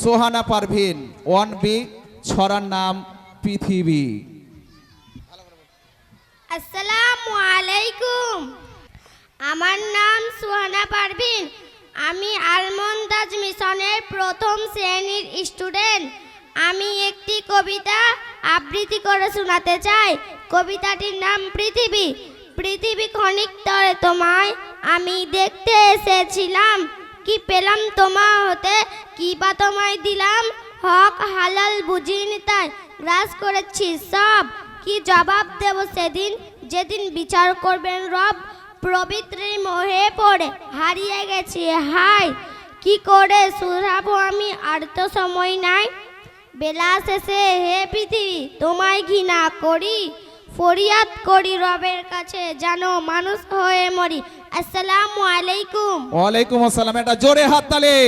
Sohana Parvin 1B ছড়ার নাম পৃথিবী। আসসালামু আলাইকুম। আমার নাম সোহানা পারভিন। আমি আলমন্দাজ মিশনের প্রথম শ্রেণীর স্টুডেন্ট। আমি একটি কবিতা আবৃত্তি করে শোনাতে চাই। কবিতাটির নাম পৃথিবী। পৃথিবী ক্ষণিক তরে তোমায় আমি দেখতে এসেছিলাম, কি পেলাম তোমার হতে, কি বা তোমায় দিলাম, হক হালাল বুঝিনি তাই গ্রাস করেছি সব, কি জবাব দেব সেদিন যেদিন বিচার করবেন রব। প্রবৃত্তির মোহে পড়ে হারিয়ে গেছি হাই, কি করে শুধাবো আমি, আর তো সময় নাই। বেলা শেষে হে পৃথিবী তোমায় ঘৃণা করি, ফরিয়াদ করি রবের কাছে যেন মানুষ হয়ে মরি। আসসালামু আলাইকুম। ওয়ালাইকুম আসসালাম। এটা জোরে হাততালি।